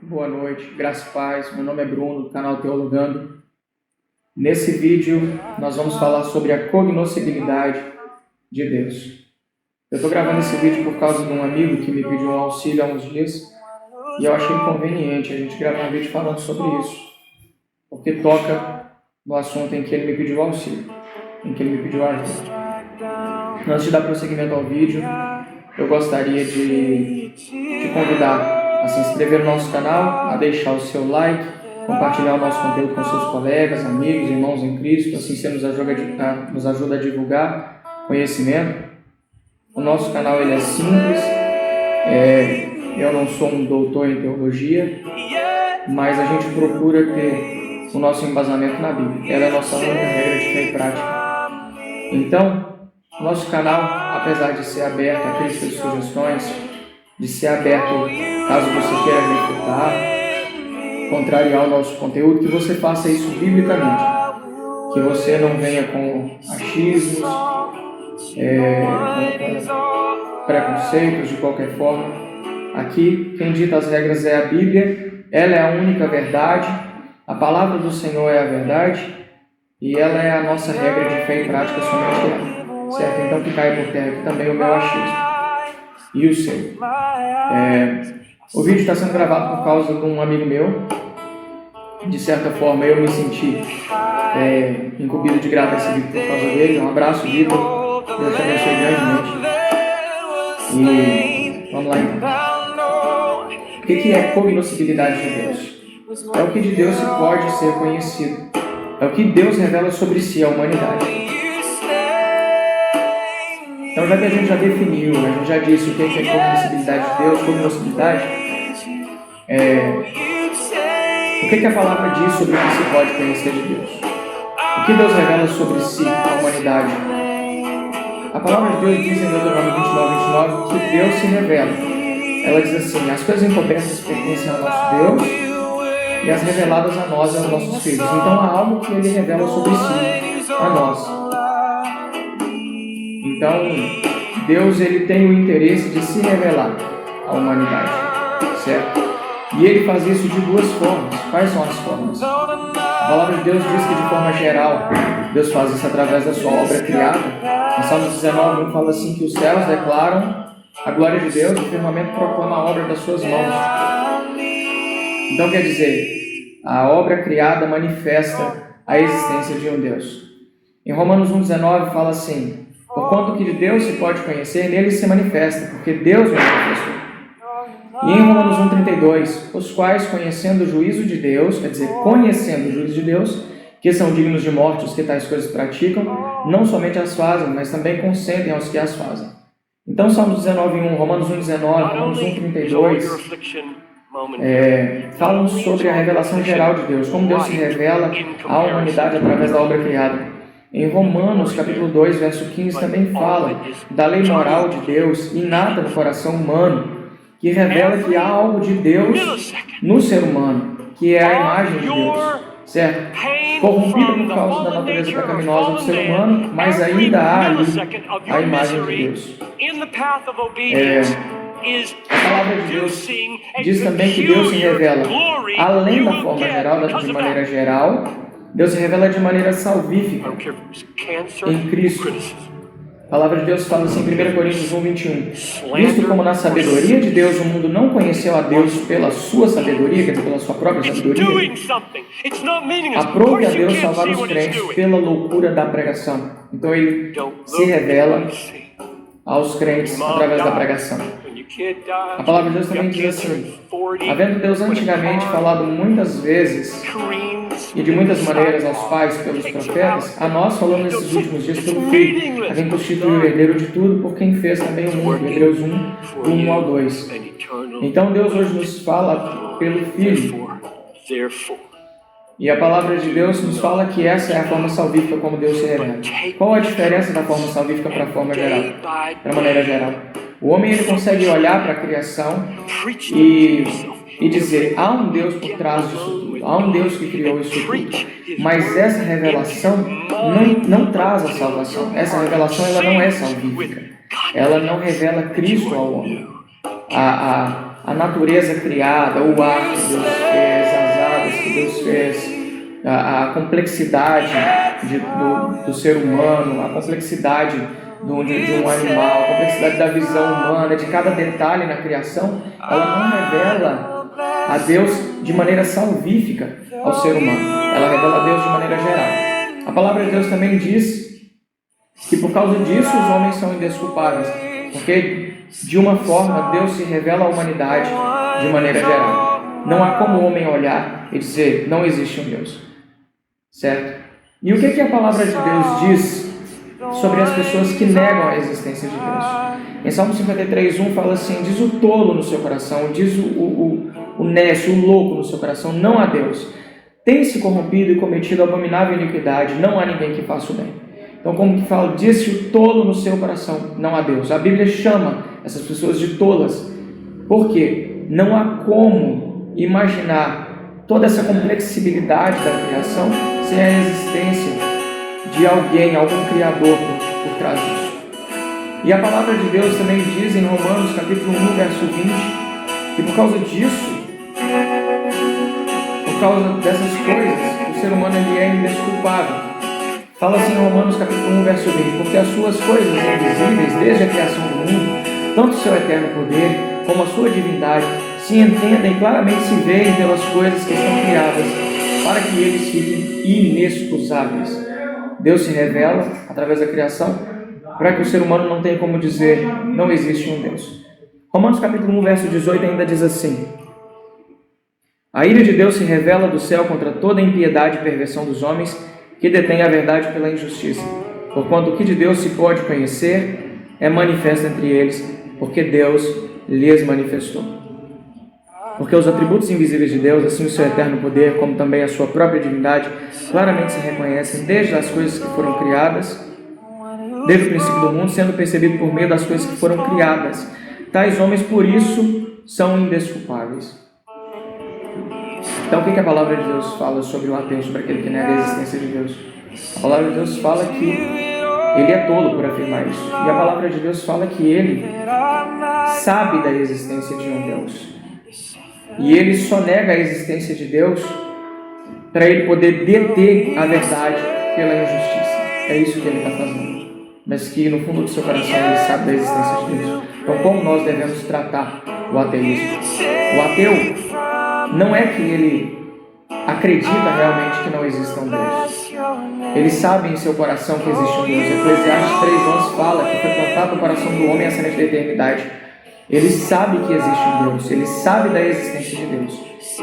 Boa noite, graça e paz. Meu nome é Bruno, do canal Teologando. Nesse vídeo, nós vamos falar sobre a cognoscibilidade de Deus. Eu estou gravando esse vídeo por causa de um amigo que me pediu um auxílio há uns dias e eu achei conveniente a gente gravar um vídeo falando sobre isso, porque toca no assunto em que ele me pediu auxílio, em que ele me pediu ajuda. Antes de dar prosseguimento ao vídeo, eu gostaria de te convidar a se inscrever no nosso canal, a deixar o seu like, compartilhar o nosso conteúdo com seus colegas, amigos, irmãos em Cristo, assim você nos ajuda a divulgar conhecimento. O nosso canal ele é simples, eu não sou um doutor em teologia, mas a gente procura ter o nosso embasamento na Bíblia. Ela é a nossa única regra de fé e prática. Então, nosso canal, apesar de ser aberto a críticas e sugestões, de ser aberto caso você queira refutar, contrariar o nosso conteúdo, que você faça isso biblicamente, que você não venha com achismos, com preconceitos de qualquer forma. Aqui, quem dita as regras é a Bíblia, ela é a única verdade, a palavra do Senhor é a verdade, e ela é a nossa regra de fé e prática somente ela, certo? Então que caia por terra aqui também o meu achismo e o seu. O vídeo está sendo gravado por causa de um amigo meu. De certa forma, eu me senti incumbido de gravar esse vídeo por causa dele. Um abraço, Vitor. Deus te abençoe grandemente. E vamos lá então. O que é cognoscibilidade de Deus? É o que de Deus se pode ser conhecido. É o que Deus revela sobre si à humanidade. Então, já que a gente já definiu, a gente já disse o que é cognoscibilidade de Deus, cognoscibilidade, o que a palavra diz sobre o que se pode conhecer de Deus? O que Deus revela sobre si à humanidade? A palavra de Deus diz em Deuteronômio 29, que Deus se revela. Ela diz assim: as coisas encobertas pertencem ao nosso Deus e as reveladas a nós e aos nossos filhos. Então, há algo que Ele revela sobre si a nós. Então, Deus ele tem o interesse de se revelar à humanidade, certo? E Ele faz isso de duas formas. Quais são as formas? A palavra de Deus diz que de forma geral, Deus faz isso através da sua obra criada. Em Salmos 19, fala assim que os céus declaram a glória de Deus e o firmamento proclama a obra das suas mãos. Então quer dizer, a obra criada manifesta a existência de um Deus. Em Romanos 1,19 fala assim: porquanto que de Deus se pode conhecer, nele se manifesta, porque Deus o manifestou. E em Romanos 1,32, os quais, conhecendo o juízo de Deus, quer dizer, conhecendo o juízo de Deus, que são dignos de morte os que tais coisas praticam, não somente as fazem, mas também consentem aos que as fazem. Então, Salmos 19,1, Romanos 1,19, Romanos 1,32, falam sobre a revelação geral de Deus, como Deus se revela à humanidade através da obra criada. Em Romanos, capítulo 2, verso 15, também fala da lei moral de Deus inata no coração humano, que revela que há algo de Deus no ser humano, que é a imagem de Deus, certo? Corrompida por causa da natureza pecaminosa do ser humano, mas ainda há ali a imagem de Deus. A palavra de Deus diz também que Deus se revela, além da forma geral, de maneira geral, Deus se revela de maneira salvífica em Cristo. A palavra de Deus fala assim em 1 Coríntios 1,21. Visto como na sabedoria de Deus o mundo não conheceu a Deus pela sua sabedoria, quer dizer, pela sua própria sabedoria, aprove a Deus salvar os crentes pela loucura da pregação. Então Ele se revela aos crentes através da pregação. A palavra de Deus também diz assim: havendo Deus antigamente falado muitas vezes e de muitas maneiras aos pais pelos profetas, a nós falou nesses últimos dias pelo Filho, a quem constituiu o herdeiro de tudo, por quem fez também o mundo. Hebreus 1, 1 ao 2. Então Deus hoje nos fala pelo Filho. E a palavra de Deus nos fala que essa é a forma salvífica como Deus se revela. Qual a diferença da forma salvífica para a forma geral? Da maneira geral. O homem ele consegue olhar para a criação e dizer: há um Deus por trás disso tudo, há um Deus que criou isso tudo. Mas essa revelação não traz a salvação. Essa revelação ela não é salvífica. Ela não revela Cristo ao homem. A a natureza criada, o ar que Deus fez, as aves que Deus fez, a complexidade do ser humano, a complexidade de um animal, a complexidade da visão humana, de cada detalhe na criação, ela não revela a Deus de maneira salvífica ao ser humano. Ela revela a Deus de maneira geral. A palavra de Deus também diz que por causa disso os homens são indesculpáveis, porque de uma forma Deus se revela à humanidade de maneira geral. Não há como o homem olhar e dizer, não existe um Deus. Certo? E o que a palavra de Deus diz sobre as pessoas que negam a existência de Deus? Em Salmo 53:1 fala assim, diz o tolo no seu coração, diz o nécio, o louco no seu coração, não há Deus. Tem-se corrompido e cometido abominável iniquidade, não há ninguém que faça o bem. Então, como que fala, disse o tolo no seu coração, não há Deus. A Bíblia chama essas pessoas de tolas. Por quê? Não há como imaginar toda essa complexibilidade da criação sem a existência de alguém, algum criador por trás disso. E a palavra de Deus também diz em Romanos capítulo 1, verso 20, que por causa disso, por causa dessas coisas, o ser humano ele é indesculpável. Fala assim em Romanos capítulo 1, verso 20, porque as suas coisas invisíveis, desde a criação do mundo, tanto o seu eterno poder, como a sua divindade, se entendem, claramente se veem pelas coisas que estão criadas, para que eles fiquem inexcusáveis. Deus se revela através da criação, para que o ser humano não tenha como dizer, não existe um Deus. Romanos capítulo 1, verso 18 ainda diz assim, a ira de Deus se revela do céu contra toda a impiedade e perversão dos homens, que detém a verdade pela injustiça. Porquanto o que de Deus se pode conhecer é manifesto entre eles, porque Deus lhes manifestou. Porque os atributos invisíveis de Deus, assim o seu eterno poder, como também a sua própria divindade, claramente se reconhecem desde as coisas que foram criadas, desde o princípio do mundo, sendo percebido por meio das coisas que foram criadas. Tais homens, por isso, são indesculpáveis. Então, o que a palavra de Deus fala sobre o ateu, sobre aquele que nega a existência de Deus? A palavra de Deus fala que ele é tolo por afirmar isso. E a palavra de Deus fala que ele sabe da existência de um Deus. E ele só nega a existência de Deus para ele poder deter a verdade pela injustiça. É isso que ele está fazendo. Mas que no fundo do seu coração ele sabe da existência de Deus. Então, como nós devemos tratar o ateísmo? O ateu não é que ele acredita realmente que não existe um Deus. Ele sabe em seu coração que existe um Deus. Eclesiastes 3:11 fala que foi plantado no coração do homem a semente da eternidade. Ele sabe que existe um Deus, ele sabe da existência de Deus,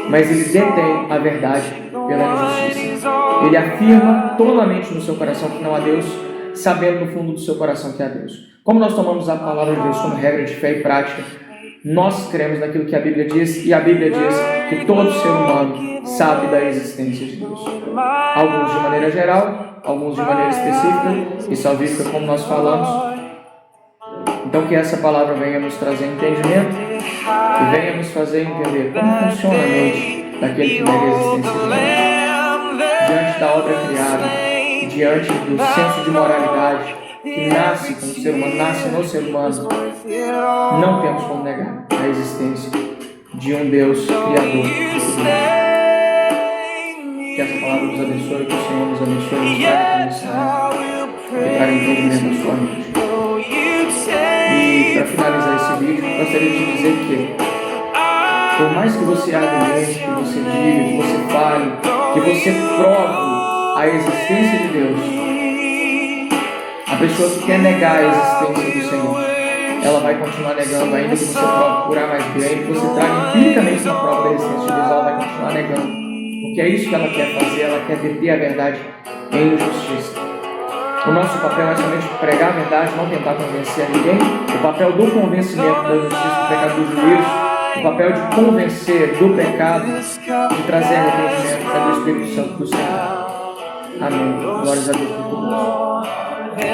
mas ele detém a verdade pela injustiça. Ele afirma tolamente no seu coração que não há Deus, sabendo no fundo do seu coração que há Deus. Como nós tomamos a palavra de Deus como regra de fé e prática, nós cremos naquilo que a Bíblia diz, e a Bíblia diz que todo ser humano sabe da existência de Deus. Alguns de maneira geral, alguns de maneira específica e salvífica, como nós falamos. Então que essa palavra venha nos trazer entendimento e venha nos fazer entender como funciona a mente daquele que nega a existência de Deus. Diante da obra criada, diante do senso de moralidade que nasce com o ser humano, nasce no ser humano, não temos como negar a existência de um Deus Criador. Que essa palavra nos abençoe, que o Senhor nos abençoe, nos traga conhecimento, que traga entendimento da sua mente. E para finalizar esse vídeo, gostaria de dizer que, por mais que você argumente, que você diga, que você fale, que você prove a existência de Deus, a pessoa que quer negar a existência do Senhor, ela vai continuar negando, ainda que você prove por A mais B, ainda que você traga empiricamente uma prova da existência de Deus, ela vai continuar negando. Porque é isso que ela quer fazer, ela quer deter a verdade em justiça. O nosso papel é somente pregar a verdade, não tentar convencer a ninguém. O papel do convencimento da justiça, do pecado, do juízo, o papel de convencer do pecado, de trazer arrependimento para o Espírito Santo do Senhor. Amém. Glórias a Deus por tudo isso.